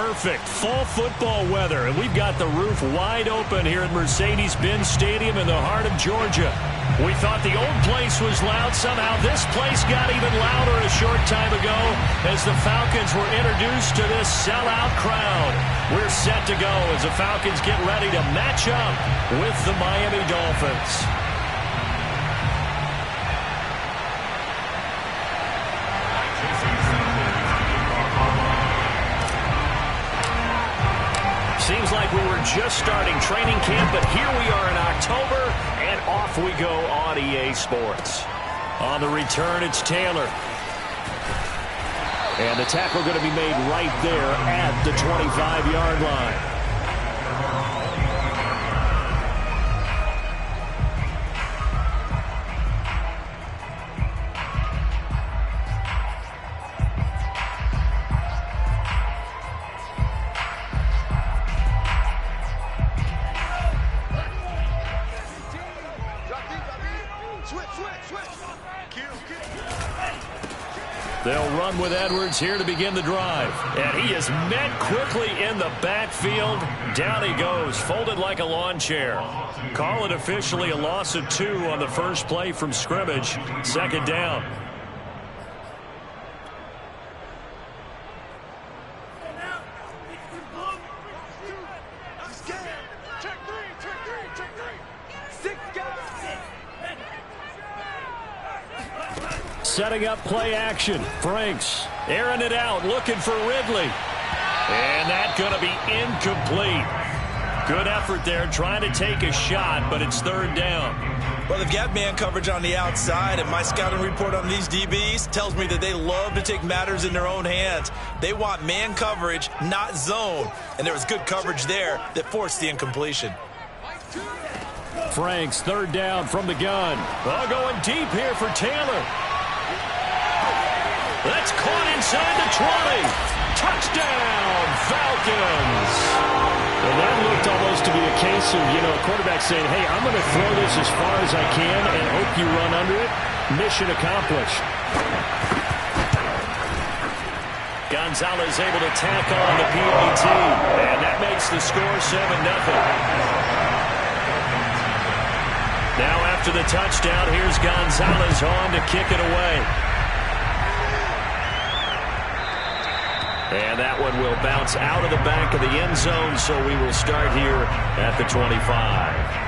perfect fall football weather, and we've got the roof wide open here at Mercedes-Benz Stadium in the heart of Georgia. We thought the old place was loud. Somehow this place got even louder a short time ago as the Falcons were introduced to this sellout crowd. We're set to go as the Falcons get ready to match up with the Miami Dolphins. Seems like we were just starting training camp, but here we are in October, and off we go on EA Sports. On the return, it's Taylor. And the tackle going to be made right there at the 25-yard line. They'll run with Edwards here to begin the drive. And he is met quickly in the backfield. Down he goes, folded like a lawn chair. Call it officially a loss of 2 on the first play from scrimmage. Second down. Setting up play action. Franks airing it out, looking for Ridley. And that's going to be incomplete. Good effort there, trying to take a shot, but it's third down. Well, they've got man coverage on the outside, and my scouting report on these DBs tells me that they love to take matters in their own hands. They want man coverage, not zone. And there was good coverage there that forced the incompletion. Franks, third down from the gun. Oh, going deep here for Taylor. That's caught inside the 20. Touchdown, Falcons. And that looked almost to be a case of, a quarterback saying, hey, I'm going to throw this as far as I can and hope you run under it. Mission accomplished. Gonzalez able to tack on the PAT. And that makes the score 7-0. Now after the touchdown, here's Gonzalez on to kick it away. And that one will bounce out of the back of the end zone, so we will start here at the 25.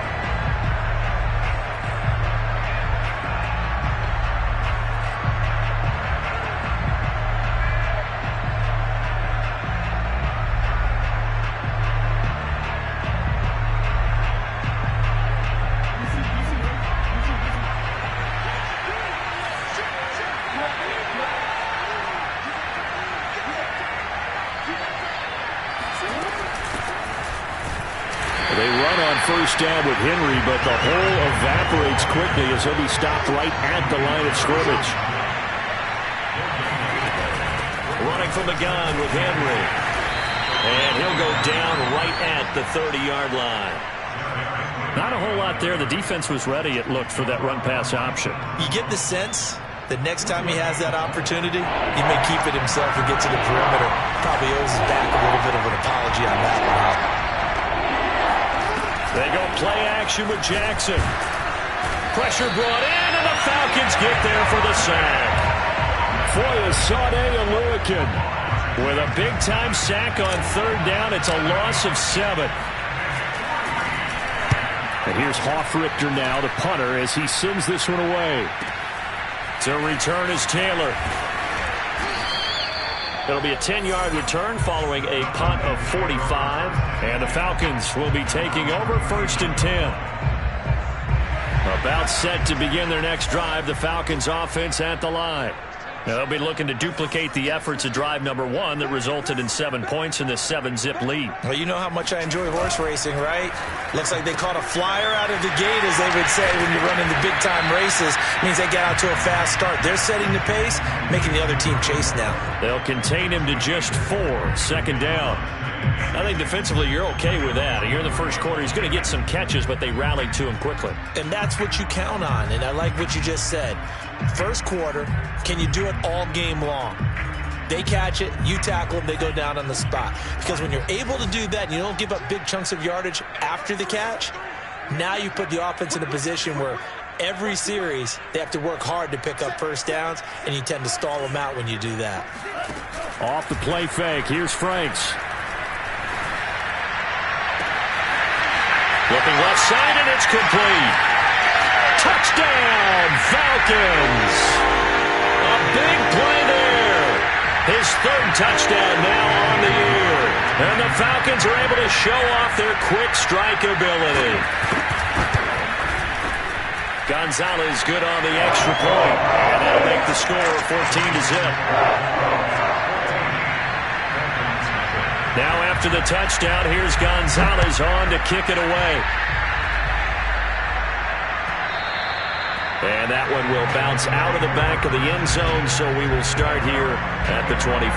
First down with Henry, but the hole evaporates quickly as he'll be stopped right at the line of scrimmage. Running from the gun with Henry. And he'll go down right at the 30-yard line. Not a whole lot there. The defense was ready, it looked, for that run-pass option. You get the sense that next time he has that opportunity, he may keep it himself and get to the perimeter. Probably owes his back a little bit of an apology on that one. They go play action with Jackson. Pressure brought in, and the Falcons get there for the sack. Foyesade Oluwakin with a big-time sack on third down. It's a loss of 7. And here's Hofrichter now, the punter, as he sends this one away. To return is Taylor. It'll be a 10-yard return following a punt of 45. And the Falcons will be taking over first and 10. About set to begin their next drive. The Falcons offense at the line. Now they'll be looking to duplicate the efforts of drive number 1 that resulted in 7 points in the 7-zip lead. Well, you know how much I enjoy horse racing, right? Looks like they caught a flyer out of the gate, as they would say when you're running the big-time races. Means they get out to a fast start. They're setting the pace, making the other team chase now. They'll contain him to just 4. Second down. I think defensively you're okay with that. Here in the first quarter, he's going to get some catches, but they rallied to him quickly. And that's what you count on, and I like what you just said. First quarter, can you do it all game long? They catch it, you tackle them, they go down on the spot. Because when you're able to do that and you don't give up big chunks of yardage after the catch, now you put the offense in a position where every series they have to work hard to pick up first downs, and you tend to stall them out when you do that. Off the play fake, here's Franks. Looking left side, and it's complete. Touchdown, Falcons. A big play there. His third touchdown now on the year. And the Falcons are able to show off their quick strike ability. Gonzalez good on the extra point. And that'll make the score 14-0. Now after the touchdown, here's Gonzalez on to kick it away. And that one will bounce out of the back of the end zone, so we will start here at the 25.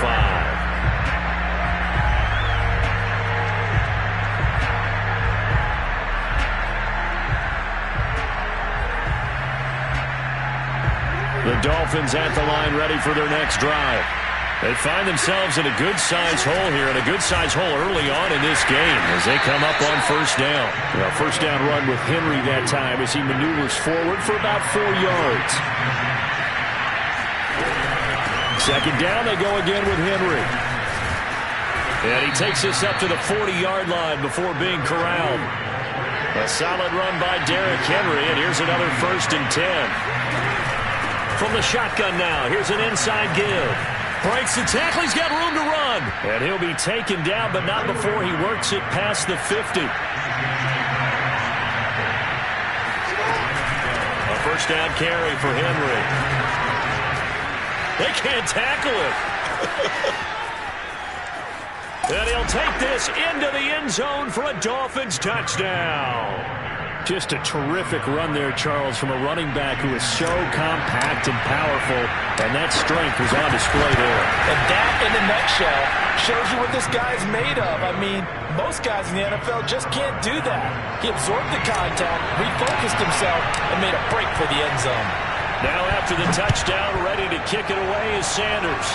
The Dolphins at the line ready for their next drive. They find themselves in a good-sized hole here, and a good-sized hole early on in this game as they come up on first down. Well, first down run with Henry that time as he maneuvers forward for about 4 yards. Second down, they go again with Henry. And he takes us up to the 40-yard line before being corralled. A solid run by Derrick Henry, and here's another 1st and 10. From the shotgun now, here's an inside give. Breaks the tackle, he's got room to run. And he'll be taken down, but not before he works it past the 50. A first down carry for Henry. They can't tackle it. And he'll take this into the end zone for a Dolphins touchdown. Just a terrific run there, Charles, from a running back who is so compact and powerful, and that strength was on display there. And that, in a nutshell, shows you what this guy's made of. I mean, most guys in the NFL just can't do that. He absorbed the contact, refocused himself, and made a break for the end zone. Now after the touchdown, ready to kick it away is Sanders.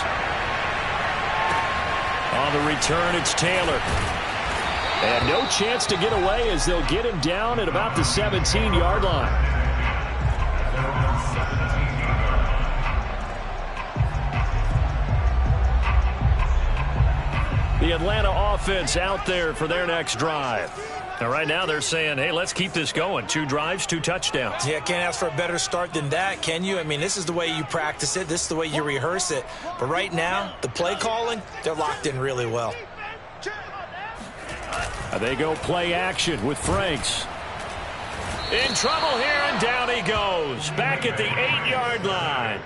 On the return, it's Taylor. And no chance to get away as they'll get him down at about the 17-yard line. The Atlanta offense out there for their next drive. Now, right now they're saying, hey, let's keep this going. 2 drives, 2 touchdowns. Yeah, can't ask for a better start than that, can you? I mean, this is the way you practice it. This is the way you rehearse it. But right now, the play calling, they're locked in really well. They go play action with Franks. In trouble here, and down he goes. Back at the 8-yard line.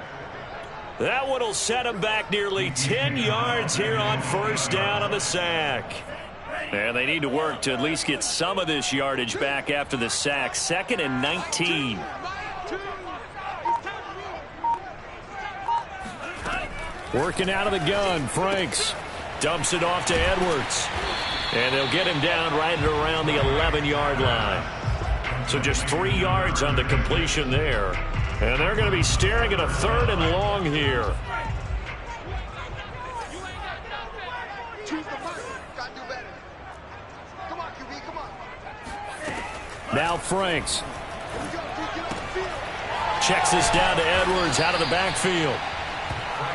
That one will set him back nearly 10 yards here on first down on the sack. And they need to work to at least get some of this yardage back after the sack. 2nd and 19. Working out of the gun, Franks dumps it off to Edwards. And they'll get him down right at around the 11-yard line. So just 3 yards on the completion there. And they're going to be staring at a 3rd and long here. Now Franks. Checks this down to Edwards out of the backfield.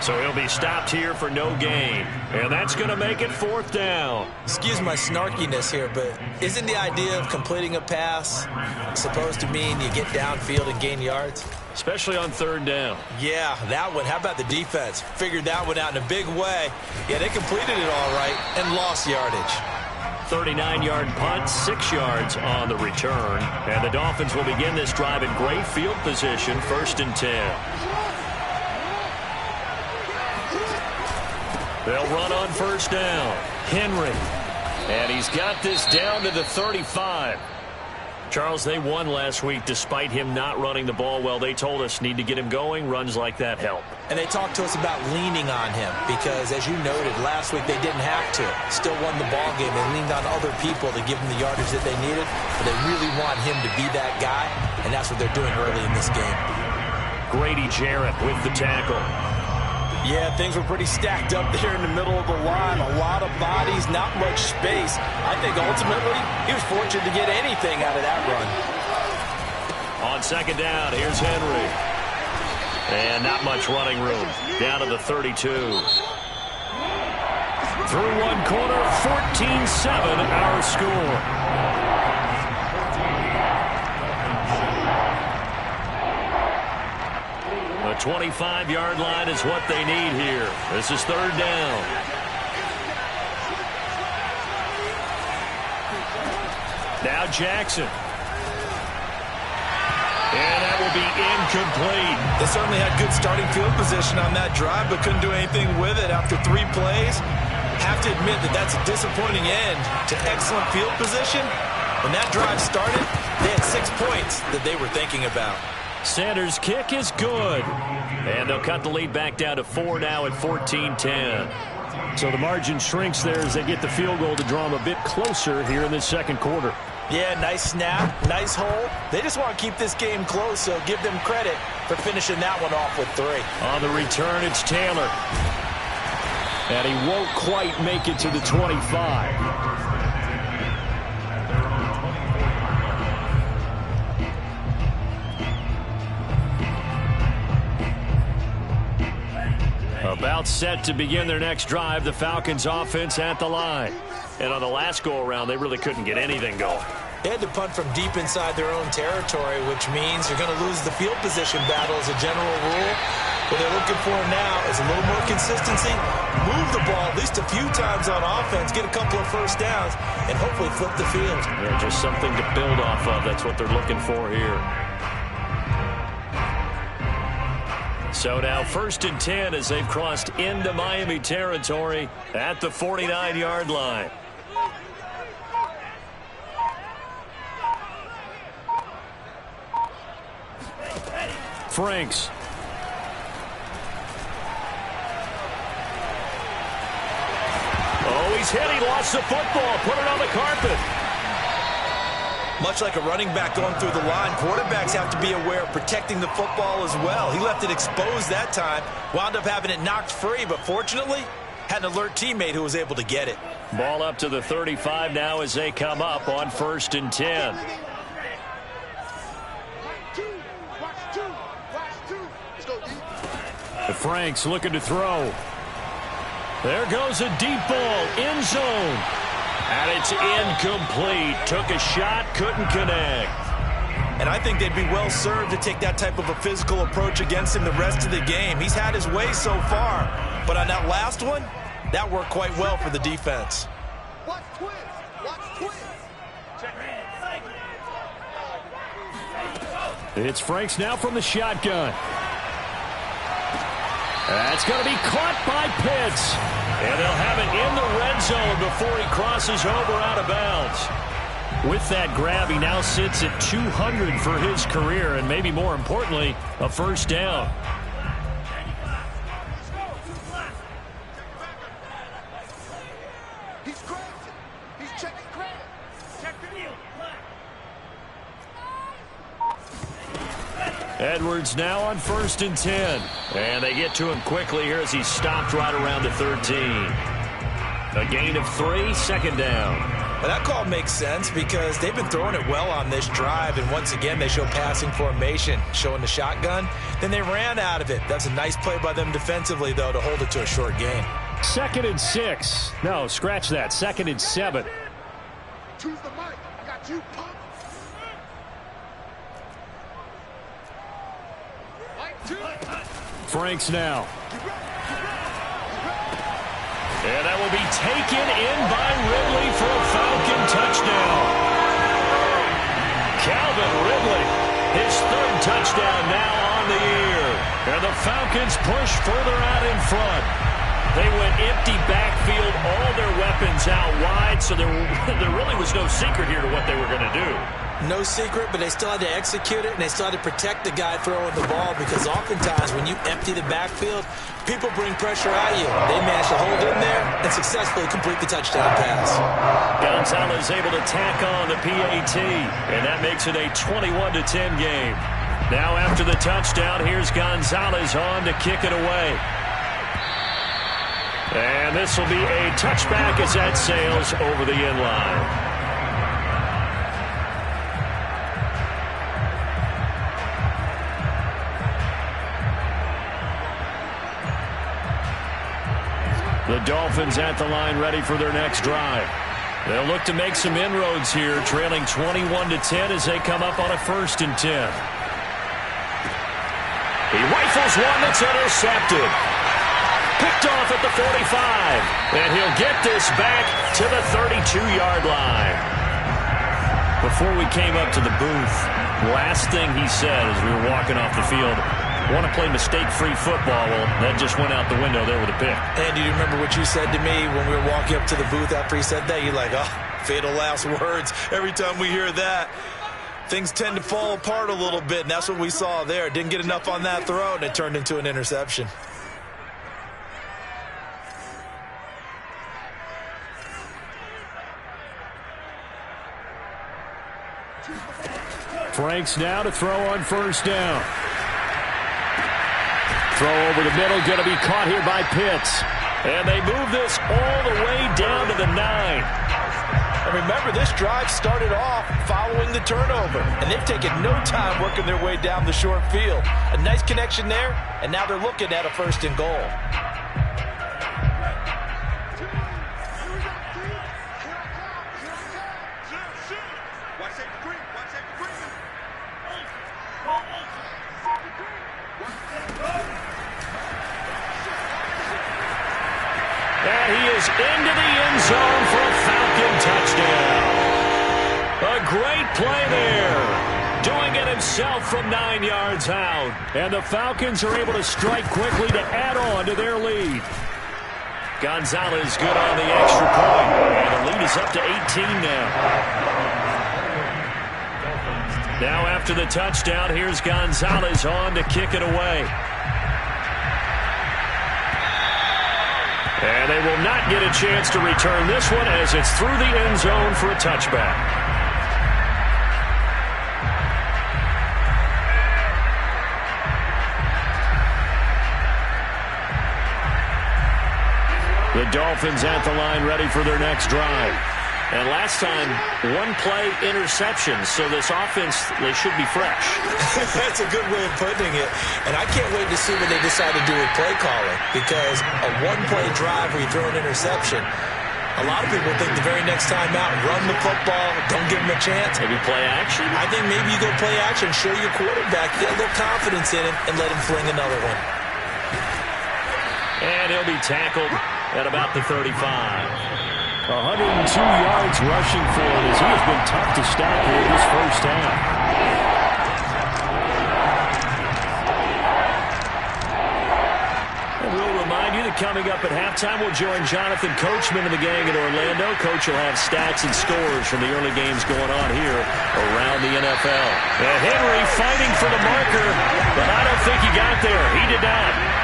So he'll be stopped here for no gain. And that's going to make it 4th down. Excuse my snarkiness here, but isn't the idea of completing a pass supposed to mean you get downfield and gain yards? Especially on 3rd down. Yeah, that one. How about the defense? Figured that one out in a big way. Yeah, they completed it all right and lost yardage. 39-yard punt, 6 yards on the return. And the Dolphins will begin this drive in great field position, 1st and 10. They'll run on first down. Henry. And he's got this down to the 35. Charles, they won last week despite him not running the ball well. They told us need to get him going. Runs like that help. And they talked to us about leaning on him because, as you noted, last week they didn't have to. Still won the ball game. They leaned on other people to give them the yardage that they needed. But they really want him to be that guy, and that's what they're doing early in this game. Grady Jarrett with the tackle. Yeah, things were pretty stacked up there in the middle of the line. A lot of bodies, not much space. I think ultimately he was fortunate to get anything out of that run. On second down, here's Henry. And not much running room. Down to the 32. Through one quarter, 14-7 our score. The 25-yard line is what they need here. This is third down. Now Jackson. And that will be incomplete. They certainly had good starting field position on that drive, but couldn't do anything with it after 3 plays. Have to admit that that's a disappointing end to excellent field position. When that drive started, they had 6 points that they were thinking about. Sanders' kick is good. And they'll cut the lead back down to 4 now at 14-10. So the margin shrinks there as they get the field goal to draw them a bit closer here in this second quarter. Yeah, nice snap, nice hole. They just want to keep this game close, so give them credit for finishing that one off with 3. On the return, it's Taylor. And he won't quite make it to the 25. About set to begin their next drive, the Falcons offense at the line. And on the last go-around, they really couldn't get anything going. They had to punt from deep inside their own territory, which means you're going to lose the field position battle as a general rule. What they're looking for now is a little more consistency, move the ball at least a few times on offense, get a couple of first downs, and hopefully flip the field. Yeah, just something to build off of. That's what they're looking for here. So now 1st and 10 as they've crossed into Miami territory at the 49-yard line. Franks. Oh, he's hit. He lost the football. Put it on the carpet. Much like a running back going through the line, quarterbacks have to be aware of protecting the football as well. He left it exposed that time, wound up having it knocked free, but fortunately, had an alert teammate who was able to get it. Ball up to the 35 now as they come up on 1st and 10. Franks looking to throw. There goes a deep ball, end zone. And it's incomplete. Took a shot, couldn't connect. And I think they'd be well served to take that type of a physical approach against him the rest of the game. He's had his way so far, but on that last one, that worked quite well for the defense. Watch twins. Watch twins. It's Franks now from the shotgun. That's going to be caught by Pitts. And they'll have it in the red zone before he crosses over out of bounds. With that grab, he now sits at 200 for his career, and maybe more importantly, a first down. He's crazy. He's checking credit. Check the deal. Edwards now on 1st and 10. And they get to him quickly here as he's stopped right around the 13. A gain of 3, 2nd down. Well, that call makes sense because they've been throwing it well on this drive, and once again they show passing formation, showing the shotgun. Then they ran out of it. That's a nice play by them defensively, though, to hold it to a short gain. 2nd and 6. No, scratch that. 2nd and 7. Choose the mic. I got you, punk. Franks now. And that will be taken in by Ridley for a Falcon touchdown. Calvin Ridley, his 3rd touchdown now on the year. And the Falcons push further out in front. They went empty backfield, all their weapons out wide, so there really was no secret here to what they were going to do. No secret, but they still had to execute it, and they still had to protect the guy throwing the ball because oftentimes when you empty the backfield, people bring pressure at you. They managed to hold in there and successfully complete the touchdown pass. Gonzalez able to tack on the PAT, and that makes it a 21-10 game. Now after the touchdown, here's Gonzalez on to kick it away. And this will be a touchback as that sails over the end line. The Dolphins at the line ready for their next drive. They'll look to make some inroads here, trailing 21-10 as they come up on a 1st and 10. He rifles one that's intercepted. Picked off at the 45. And he'll get this back to the 32-yard line. Before we came up to the booth, last thing he said as we were walking off the field, want to play mistake-free football. Well, that just went out the window there with a pick. And do you remember what you said to me when we were walking up to the booth after he said that? You're like, oh, fatal last words. Every time we hear that, things tend to fall apart a little bit, and that's what we saw there. Didn't get enough on that throw, and it turned into an interception. Franks now to throw on 1st down. Throw over the middle, going to be caught here by Pitts. And they move this all the way down to the 9. And remember, this drive started off following the turnover. And they've taken no time working their way down the short field. A nice connection there, and now they're looking at a 1st and goal. And he is into the end zone for a Falcon touchdown. A great play there. Doing it himself from 9 yards out. And the Falcons are able to strike quickly to add on to their lead. Gonzalez good on the extra point. And the lead is up to 18 now. Now after the touchdown, here's Gonzalez on to kick it away. And they will not get a chance to return this one as it's through the end zone for a touchback. The Dolphins at the line ready for their next drive. And last time, 1-play interception, so this offense, they should be fresh. That's a good way of putting it. And I can't wait to see what they decide to do with play calling, because a 1-play drive where you throw an interception, a lot of people think the very next time out, run the football, don't give them a chance. Maybe play action? I think maybe you go play action, show your quarterback, get a little confidence in him, and let him fling another one. And he'll be tackled at about the 35. 102 yards rushing for him as he has been tough to stop here this first half. And we'll remind you that coming up at halftime, we'll join Jonathan Coachman and the gang in Orlando. Coach will have stats and scores from the early games going on here around the NFL. And Henry fighting for the marker, but I don't think he got there. He did not.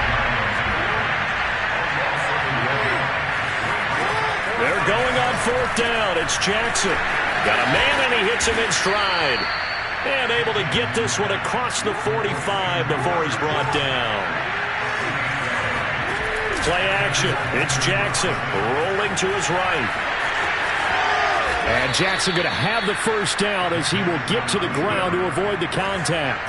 They're going on 4th down. It's Jackson. Got a man, and he hits him in stride. And able to get this one across the 45 before he's brought down. Play action. It's Jackson rolling to his right. And Jackson going to have the 1st down as he will get to the ground to avoid the contact.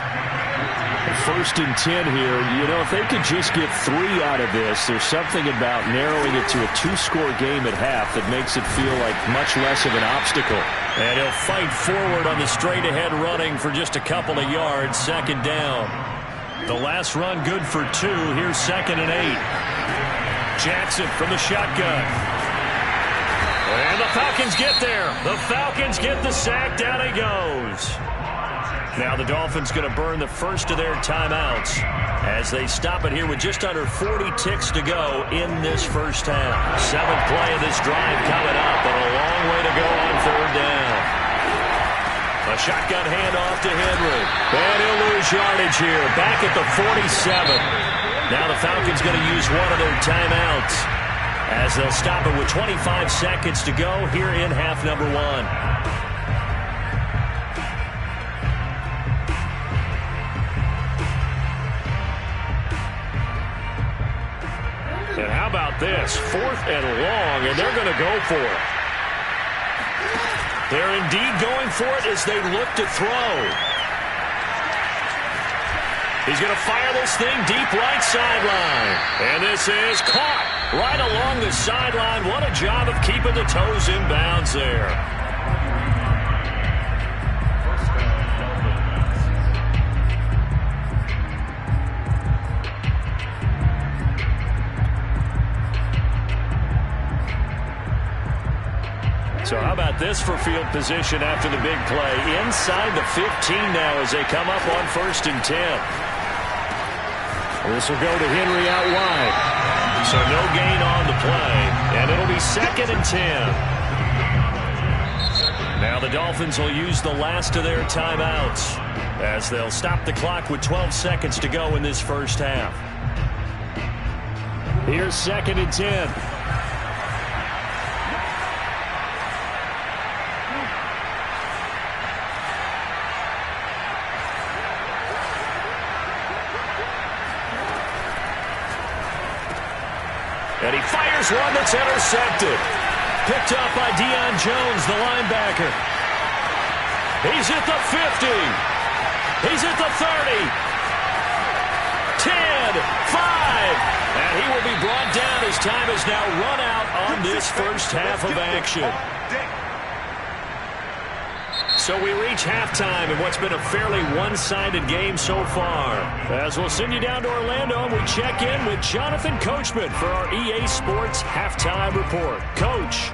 1st and 10 here. You know, if they could just get 3 out of this, there's something about narrowing it to a 2-score game at half that makes it feel like much less of an obstacle. And he'll fight forward on the straight-ahead running for just a couple of yards. 2nd down. The last run good for 2. Here's 2nd and 8. Jackson from the shotgun. And the Falcons get there. The Falcons get the sack. Down he goes. Now the Dolphins going to burn the first of their timeouts as they stop it here with just under 40 ticks to go in this first half. 7th play of this drive coming up, but a long way to go on 3rd down. A shotgun handoff to Henry. And he'll lose yardage here. Back at the 47. Now the Falcons going to use one of their timeouts as they'll stop it with 25 seconds to go here in half number 1. And how about about this? 4th and long, and they're going to go for it. They're indeed going for it as they look to throw. He's going to fire this thing deep right sideline. And this is caught right along the sideline. What a job of keeping the toes in bounds there. So how about this for field position after the big play? Inside the 15 now as they come up on 1st and 10. This will go to Henry out wide. So no gain on the play. And it'll be 2nd and 10. Now the Dolphins will use the last of their timeouts as they'll stop the clock with 12 seconds to go in this first half. Here's 2nd and 10. And he fires one that's intercepted. Picked up by Deion Jones, the linebacker. He's at the 50. He's at the 30. 10, 5. And he will be brought down as time has now run out on this first half of action. So we reach halftime in what's been a fairly one-sided game so far. As we'll send you down to Orlando, and we check in with Jonathan Coachman for our EA Sports Halftime Report. Coach.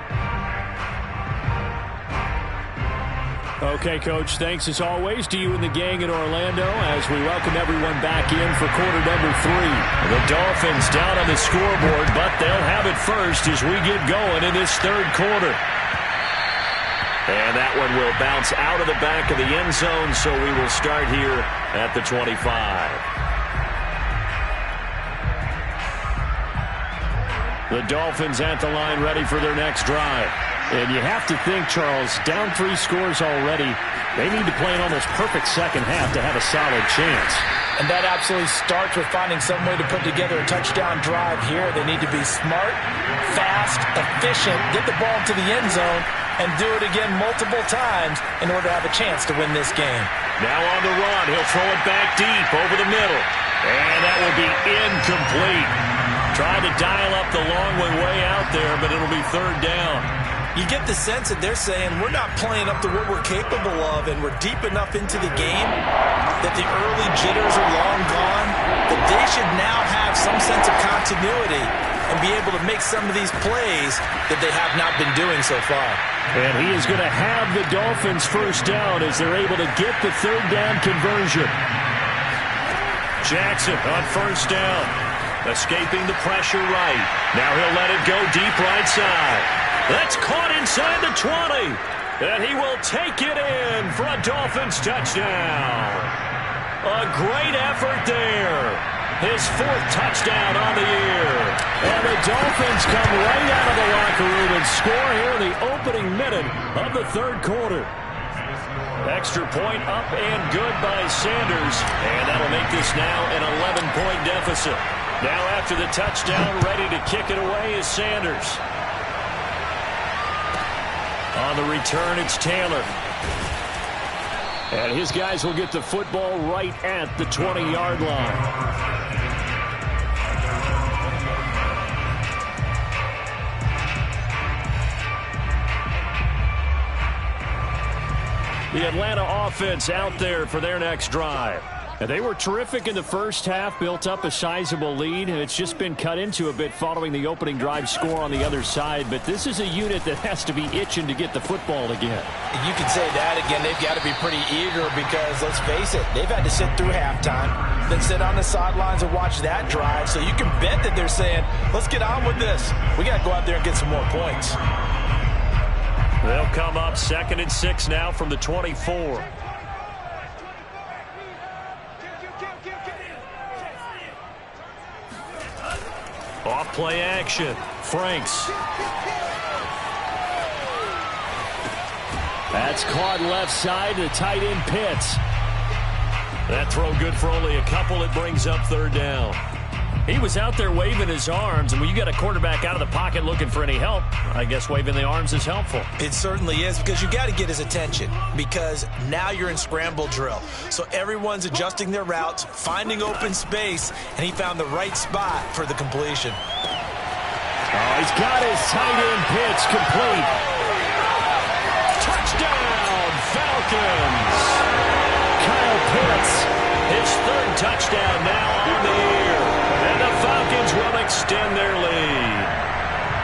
Okay, Coach, thanks as always to you and the gang in Orlando as we welcome everyone back in for quarter number 3. The Dolphins down on the scoreboard, but they'll have it first as we get going in this third quarter. And that one will bounce out of the back of the end zone, so we will start here at the 25. The Dolphins at the line ready for their next drive. And you have to think, Charles, down 3 scores already. They need to play an almost perfect second half to have a solid chance. And that absolutely starts with finding some way to put together a touchdown drive here. They need to be smart, fast, efficient, get the ball to the end zone, and do it again multiple times in order to have a chance to win this game. Now on the run. He'll throw it back deep over the middle. And that will be incomplete. Tried to dial up the long way out there, but it'll be 3rd down. You get the sense that they're saying we're not playing up to what we're capable of, and we're deep enough into the game that the early jitters are long gone, that they should now have some sense of continuity and be able to make some of these plays that they have not been doing so far. And he is going to have the Dolphins first down as they're able to get the 3rd down conversion. Jackson on 1st down. Escaping the pressure right. Now he'll let it go deep right side. That's caught inside the 20. And he will take it in for a Dolphins touchdown. A great effort there. His 4th touchdown on the year. And the Dolphins come right out of the locker room and score here in the opening minute of the 3rd quarter. Extra point up and good by Sanders. And that'll make this now an 11-point deficit. Now after the touchdown, ready to kick it away is Sanders. On the return, it's Taylor. And his guys will get the football right at the 20-yard line. The Atlanta offense out there for their next drive. And they were terrific in the first half, built up a sizable lead, and it's just been cut into a bit following the opening drive score on the other side. But this is a unit that has to be itching to get the football again. You can say that again. They've got to be pretty eager because, let's face it, they've had to sit through halftime, then sit on the sidelines and watch that drive. So you can bet that they're saying, let's get on with this. We got to go out there and get some more points. They'll come up 2nd and 6 now from the 24. Off play action. Franks. That's caught left side to tight end Pitts. That throw good for only a couple. It brings up 3rd down. He was out there waving his arms, and when you got a quarterback out of the pocket looking for any help, I guess waving the arms is helpful. It certainly is, because you got to get his attention, because now you're in scramble drill. So everyone's adjusting their routes, finding open space, and he found the right spot for the completion. Oh, he's got his tight end pitch complete. Touchdown, Falcons! Kyle Pitts, his third touchdown now on the year. And the Falcons will extend their lead.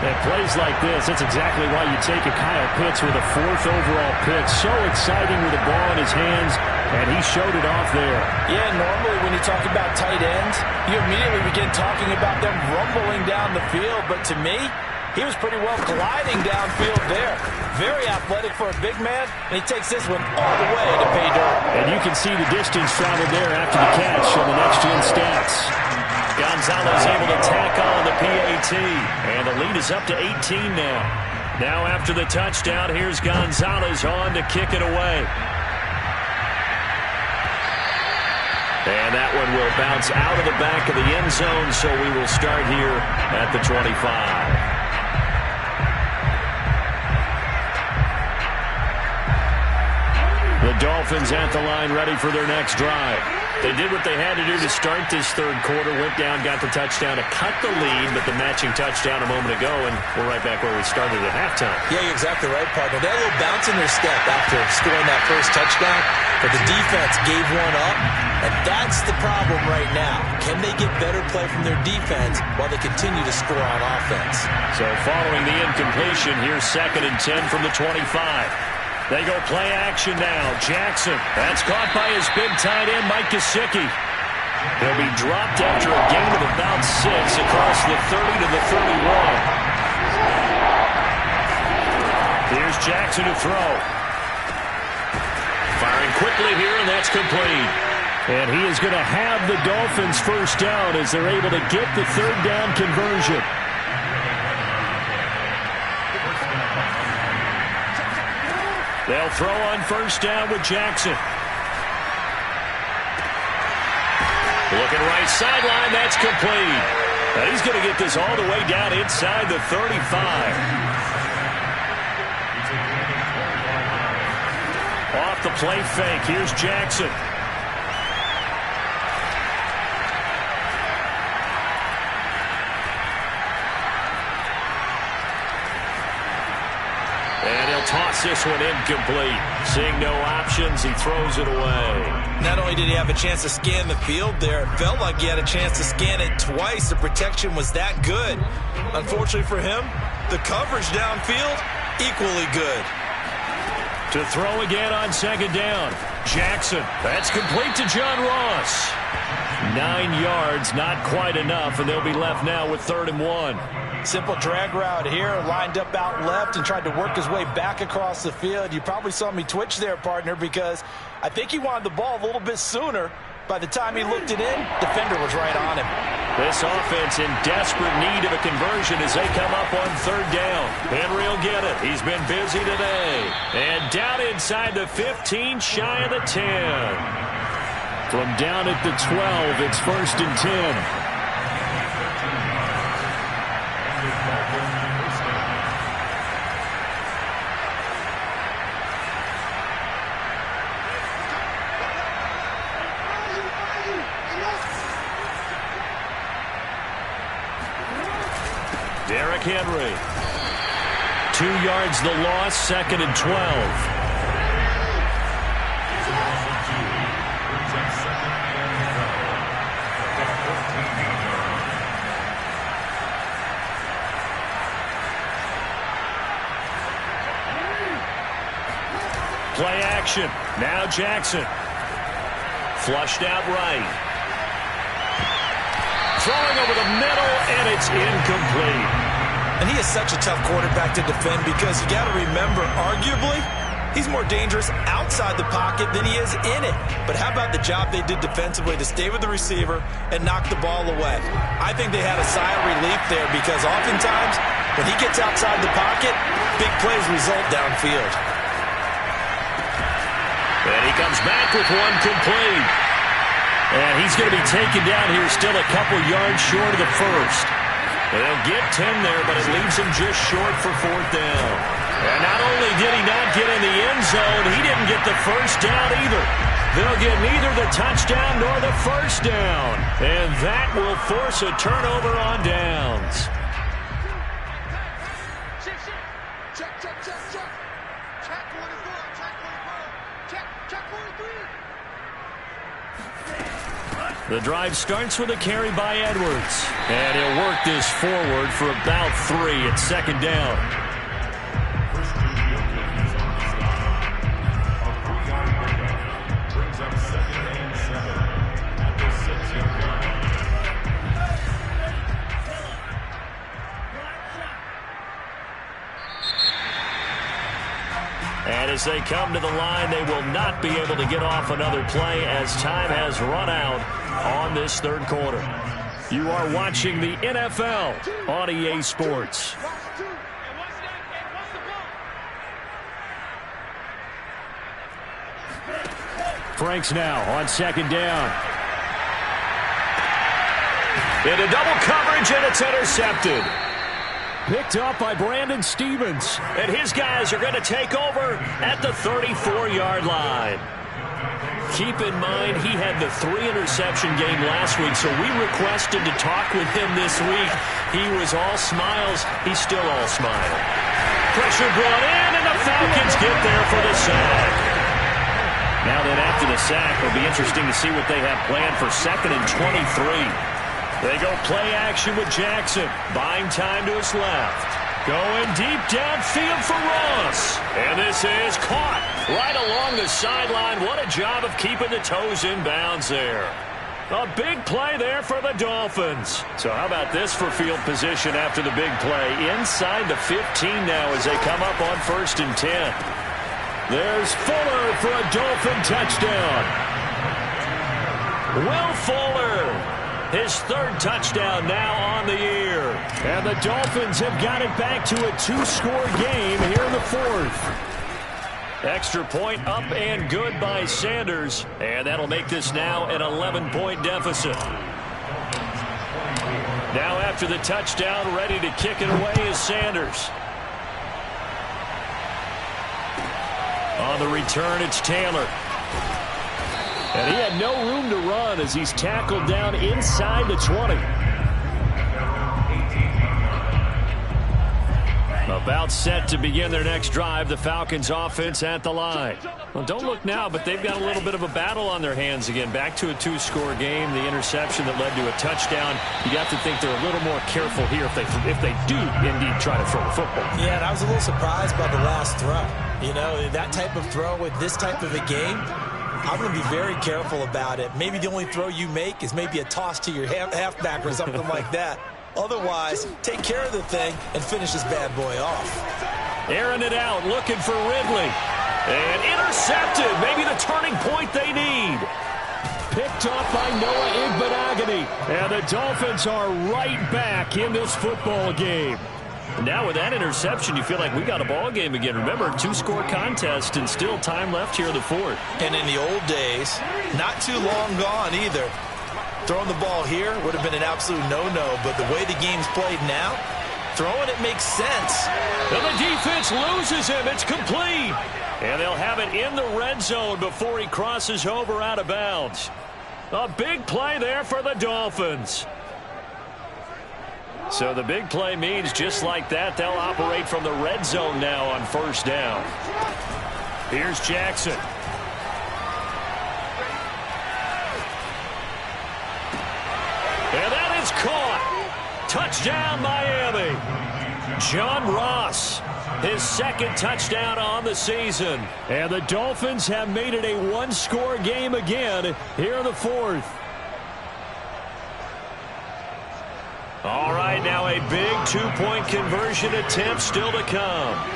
At plays like this, that's exactly why you take a Kyle Pitts with a 4th overall pick. So exciting with the ball in his hands, and he showed it off there. Yeah, normally when you talk about tight ends, you immediately begin talking about them rumbling down the field. But to me, he was pretty well gliding downfield there. Very athletic for a big man, and he takes this one all the way to pay dirt. And you can see the distance traveled there after the catch on the next-gen stats. Gonzalez able to tack on the PAT, and the lead is up to 18 now. Now after the touchdown, here's Gonzalez on to kick it away. And that one will bounce out of the back of the end zone, so we will start here at the 25. The Dolphins at the line, ready for their next drive. They did what they had to do to start this third quarter, went down, got the touchdown to cut the lead, but the matching touchdown a moment ago, and we're right back where we started at halftime. Yeah, you're exactly right, partner. They had a little bounce in their step after scoring that first touchdown, but the defense gave one up, and that's the problem right now. Can they get better play from their defense while they continue to score on offense? So following the incompletion, here's 2nd and 10 from the 25. They go play action now. Jackson. That's caught by his big tight end, Mike Gesicki. He'll be dropped after a gain of about 6 across the 30 to the 31. Here's Jackson to throw. Firing quickly here, and that's complete. And he is going to have the Dolphins first down as they're able to get the third down conversion. They'll throw on first down with Jackson. Looking right sideline, that's complete. Now he's going to get this all the way down inside the 35. Off the play fake, here's Jackson. Toss this one incomplete. Seeing no options, he throws it away. Not only did he have a chance to scan the field there, it felt like he had a chance to scan it twice. The protection was that good. Unfortunately for him, the coverage downfield, equally good. To throw again on 2nd down. Jackson, that's complete to John Ross. 9 yards, not quite enough, and they'll be left now with 3rd and 1. Simple drag route here, lined up out left and tried to work his way back across the field. You probably saw me twitch there, partner, because I think he wanted the ball a little bit sooner. By the time he looked it in, defender was right on him. This offense in desperate need of a conversion as they come up on 3rd down. Henry will get it. He's been busy today. And down inside the 15, shy of the 10. From down at the 12, it's 1st and 10. Derrick Henry. 2 yards the loss, 2nd and 12. Play action. Now Jackson. Flushed out right. Throwing over the middle, and it's incomplete. And he is such a tough quarterback to defend because you got to remember, arguably, he's more dangerous outside the pocket than he is in it. But how about the job they did defensively to stay with the receiver and knock the ball away? I think they had a sigh of relief there because oftentimes when he gets outside the pocket, big plays result downfield. And he comes back with one complete. And he's going to be taken down here still a couple yards short of the first. They'll get 10 there, but it leaves him just short for fourth down. And not only did he not get in the end zone, he didn't get the first down either. They'll get neither the touchdown nor the first down. And that will force a turnover on downs. The drive starts with a carry by Edwards. And he'll work this forward for about 3 at second down. And as they come to the line, they will not be able to get off another play as time has run out on this third quarter. You are watching the NFL on EA Sports. Franks now on second down. Into double coverage, and it's intercepted. Picked up by Brandon Stevens. And his guys are going to take over at the 34-yard line. Keep in mind, he had the 3-interception game last week, so we requested to talk with him this week. He was all smiles. He's still all smile. Pressure brought in, and the Falcons get there for the sack. Now then, after the sack, it'll be interesting to see what they have planned for 2nd and 23. They go play action with Jackson. Buying time to his left. Going deep downfield for Ross. And this is caught right along the sideline. What a job of keeping the toes in bounds there. A big play there for the Dolphins. So how about this for field position after the big play? Inside the 15 now as they come up on 1st and 10. There's Fuller for a Dolphin touchdown. Will Fuller. His 3rd touchdown now on the year. And the Dolphins have got it back to a 2-score game here in the 4th. Extra point up and good by Sanders. And that'll make this now an 11-point deficit. Now after the touchdown, ready to kick it away is Sanders. On the return, it's Taylor. And he had no room to run as he's tackled down inside the 20. About set to begin their next drive, the Falcons offense at the line. Well, don't look now, but they've got a little bit of a battle on their hands again. Back to a 2-score game, the interception that led to a touchdown. You got to think they're a little more careful here if they do indeed try to throw the football. Yeah, and I was a little surprised by the last throw. You know, that type of throw with this type of a game, I'm going to be very careful about it. Maybe the only throw you make is maybe a toss to your halfback or something like that. Otherwise, take care of the thing and finish this bad boy off. Airing it out, looking for Ridley. And intercepted. Maybe the turning point they need. Picked off by Noah Igbenogany. And the Dolphins are right back in this football game. Now with that interception, you feel like we got a ball game again. Remember, 2-score contest and still time left here in the 4th. And in the old days, not too long gone either. Throwing the ball here would have been an absolute no-no, but the way the game's played now, throwing it makes sense. And the defense loses him. It's complete. And they'll have it in the red zone before he crosses over out of bounds. A big play there for the Dolphins. So the big play means just like that, they'll operate from the red zone now on 1st down. Here's Jackson. And that is caught. Touchdown, Miami. John Ross, his 2nd touchdown on the season. And the Dolphins have made it a 1-score game again here in the 4th. All right, now a big 2-point conversion attempt still to come.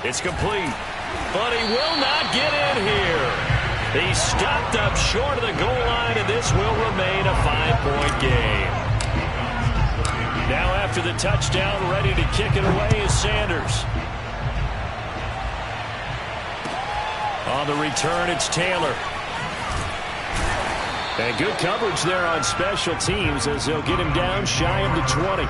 It's complete, but he will not get in here. He's stopped up short of the goal line, and this will remain a 5-point game. Now after the touchdown, ready to kick it away is Sanders. On the return, it's Taylor. And good coverage there on special teams as they'll get him down shy of the 20.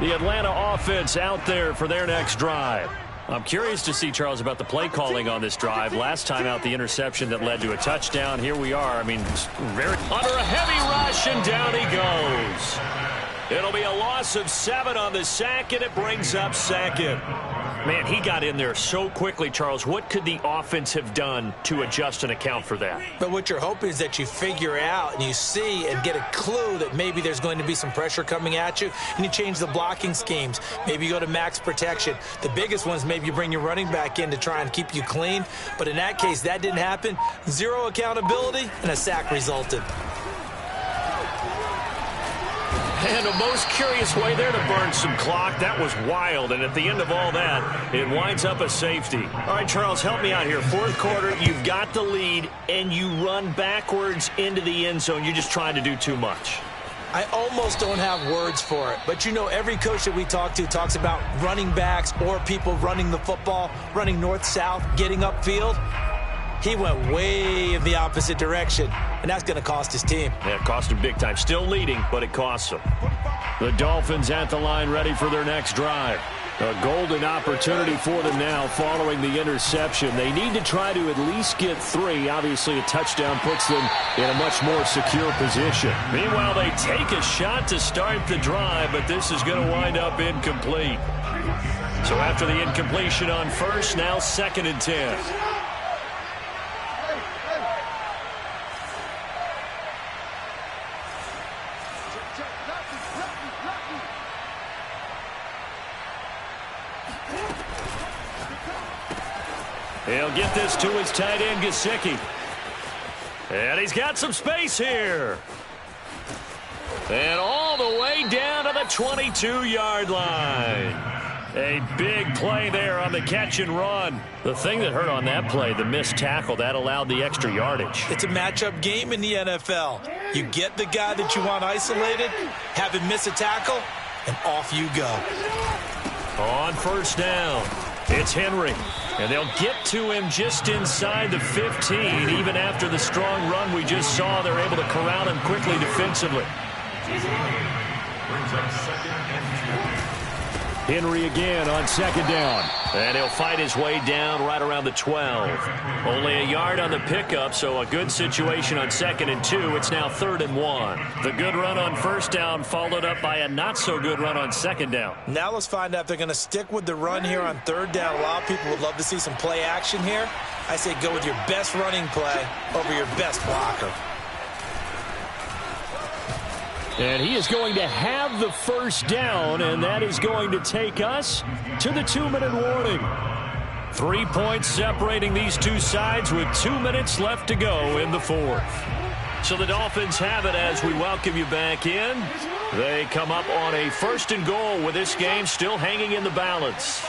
The Atlanta offense out there for their next drive. I'm curious to see, Charles, about the play calling on this drive. Last time out, the interception that led to a touchdown. Here we are. I mean, very under a heavy rush, and down he goes. It'll be a loss of 7 on the sack, and it brings up second. Man, he got in there so quickly, Charles. What could the offense have done to adjust and account for that? But what you're hoping is that you figure out and you see and get a clue that maybe there's going to be some pressure coming at you, and you change the blocking schemes. Maybe you go to max protection. The biggest one is maybe you bring your running back in to try and keep you clean. But in that case, that didn't happen. 0 accountability, and a sack resulted. And a most curious way there to burn some clock. That was wild. And at the end of all that, it winds up a safety. All right, Charles, help me out here. Fourth quarter, you've got the lead, and you run backwards into the end zone. You're just trying to do too much. I almost don't have words for it. But, you know, every coach that we talk to talks about running backs or people running the football, running north-south, getting upfield. He went way in the opposite direction, and that's going to cost his team. Yeah, it cost him big time. Still leading, but it costs him. The Dolphins at the line ready for their next drive. A golden opportunity for them now following the interception. They need to try to at least get 3. Obviously, a touchdown puts them in a much more secure position. Meanwhile, they take a shot to start the drive, but this is going to wind up incomplete. So after the incompletion on first, now 2nd and 10. He'll get this to his tight end, Gesicki. And he's got some space here. And all the way down to the 22-yard line. A big play there on the catch and run. The thing that hurt on that play, the missed tackle, that allowed the extra yardage. It's a matchup game in the NFL. You get the guy that you want isolated, have him miss a tackle, and off you go. On first down, it's Henry. And they'll get to him just inside the 15. Even after the strong run we just saw, they're able to corral him quickly defensively. Henry again on 2nd down. And he'll fight his way down right around the 12. Only a yard on the pickup, so a good situation on 2nd and 2. It's now 3rd and 1. The good run on first down followed up by a not-so-good run on 2nd down. Now let's find out if they're going to stick with the run here on 3rd down. A lot of people would love to see some play action here. I say go with your best running play over your best blocker. And he is going to have the first down, and that is going to take us to the 2-minute warning. 3 points separating these two sides with 2 minutes left to go in the 4th. So the Dolphins have it as we welcome you back in. They come up on a 1st and goal with this game still hanging in the balance.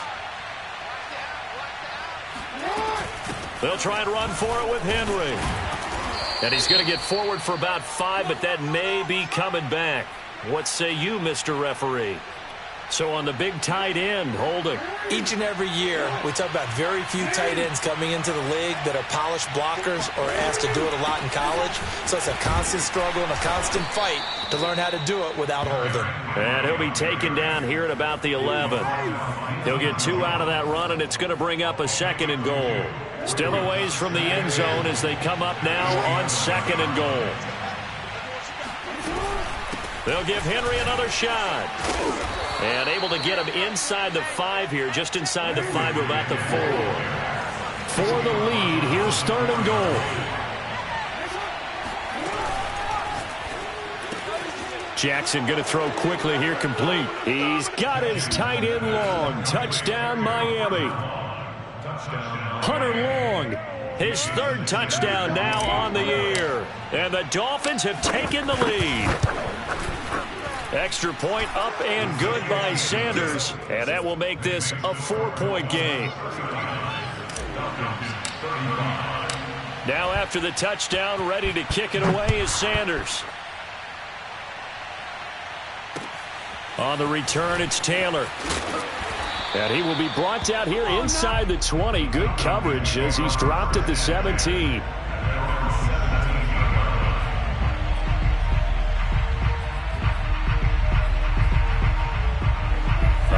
They'll try and run for it with Henry. And he's going to get forward for about 5, but that may be coming back. What say you, Mr. Referee? So on the big tight end, holding. Each and every year, we talk about very few tight ends coming into the league that are polished blockers or asked to do it a lot in college. So it's a constant struggle and a constant fight to learn how to do it without holding. And he'll be taken down here at about the 11. He'll get 2 out of that run, and it's going to bring up a 2nd and goal. Still a ways from the end zone as they come up now on 2nd and goal. They'll give Henry another shot. And able to get him inside the 5 here, just inside the 5 to about the 4. For the lead, here's 3rd and goal. Jackson going to throw quickly here, complete. He's got his tight end long. Touchdown, Miami. Hunter Long, his 3rd touchdown now on the year. And the Dolphins have taken the lead. Extra point up and good by Sanders, and that will make this a 4-point game. Now after the touchdown, ready to kick it away is Sanders. On the return, it's Taylor. And he will be brought down here inside the 20. Good coverage as he's dropped at the 17.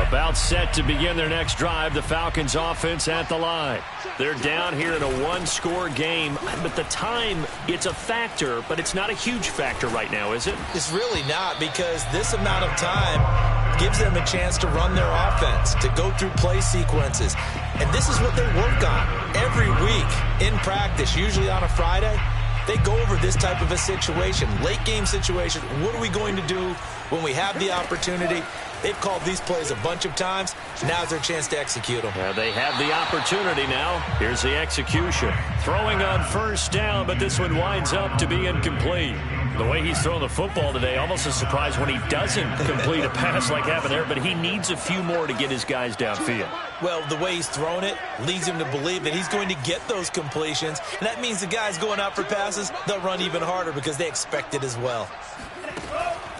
About set to begin their next drive, the Falcons offense at the line. They're down here in a one-score game, but the time, it's a factor, but it's not a huge factor right now, is it? It's really not, because this amount of time gives them a chance to run their offense, to go through play sequences. And this is what they work on every week in practice, usually on a Friday. They go over this type of a situation, late game situation. What are we going to do when we have the opportunity? They've called these plays a bunch of times. Now's their chance to execute them. Yeah, they have the opportunity now. Here's the execution. Throwing on first down, but this one winds up to be incomplete. The way he's throwing the football today, almost a surprise when he doesn't complete a pass like happened there, but he needs a few more to get his guys downfield. Well, the way he's thrown it leads him to believe that he's going to get those completions, and that means the guys going out for passes, they'll run even harder because they expect it as well.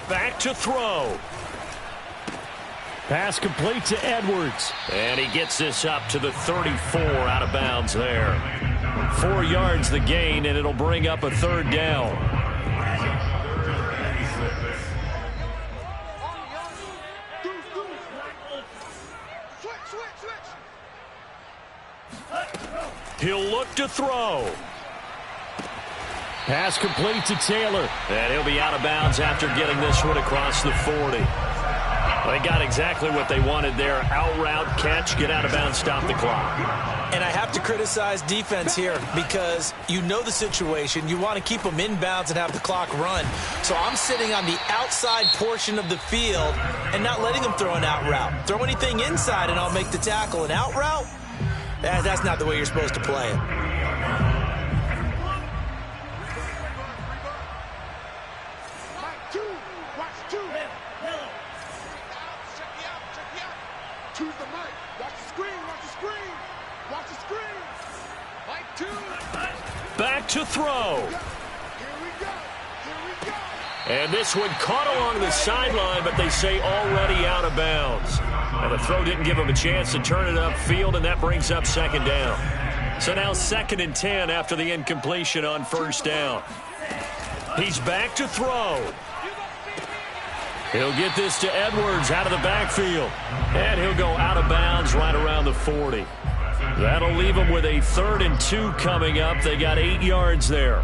Back to throw. Pass complete to Edwards. And he gets this up to the 34 out of bounds there. 4 yards the gain, and it'll bring up a third down. He'll look to throw. Pass complete to Taylor. And he'll be out of bounds after getting this one across the 40. They got exactly what they wanted there. Out route, catch, get out of bounds, stop the clock. And I have to criticize defense here because you know the situation. You want to keep them inbounds and have the clock run. So I'm sitting on the outside portion of the field and not letting them throw an out route. Throw anything inside and I'll make the tackle. An out route? That's not the way you're supposed to play it. Back to throw. And this one caught along the sideline, but they say already out of bounds. And the throw didn't give him a chance to turn it upfield, and that brings up second down. So now 2nd and 10 after the incompletion on first down. He's back to throw. He'll get this to Edwards out of the backfield. And he'll go out of bounds right around the 40. That'll leave them with a 3rd and 2 coming up. They got 8 yards there.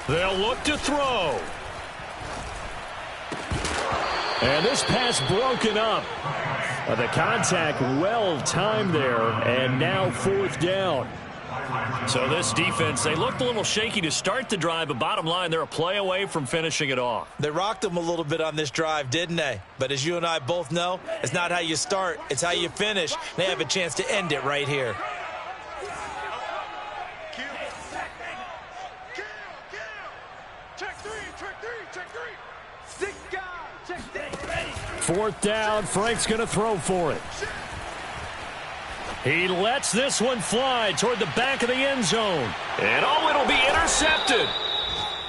They'll look to throw. And this pass broken up. The contact well timed there, and now 4th down. So this defense, they looked a little shaky to start the drive, but bottom line, they're a play away from finishing it off. They rocked them a little bit on this drive, didn't they? But as you and I both know, it's not how you start, it's how you finish. They have a chance to end it right here. Fourth down, Frank's going to throw for it. He lets this one fly toward the back of the end zone. And it'll be intercepted.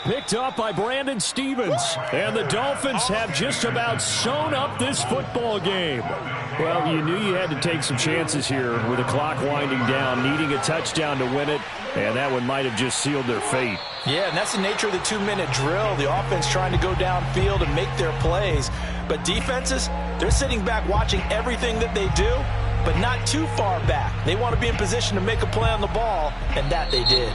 Picked up by Brandon Stevens. And the Dolphins have just about sewn up this football game. Well, you knew you had to take some chances here with the clock winding down, needing a touchdown to win it. And that one might have just sealed their fate. Yeah, and that's the nature of the 2-minute drill. The offense trying to go downfield and make their plays. But defenses, they're sitting back watching everything that they do, but not too far back. They want to be in position to make a play on the ball, and that they did.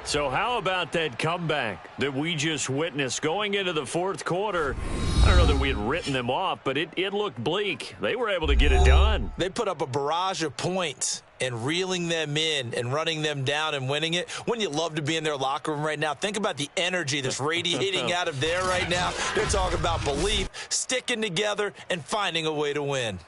So how about that comeback that we just witnessed going into the 4th quarter? I don't know that we had written them off, but it looked bleak. They were able to get it done. They put up a barrage of points and reeling them in and running them down and winning it. Wouldn't you love to be in their locker room right now? Think about the energy that's radiating out of there right now. They're talking about belief, sticking together, and finding a way to win.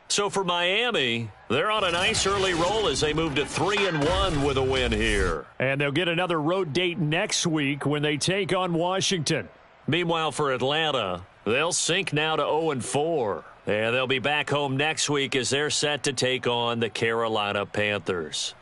So for Miami, They're on a nice early roll as they move to 3-1 with a win here. And they'll get another road date next week when they take on Washington. Meanwhile, for Atlanta, they'll sink now to 0-4. And they'll be back home next week as they're set to take on the Carolina Panthers.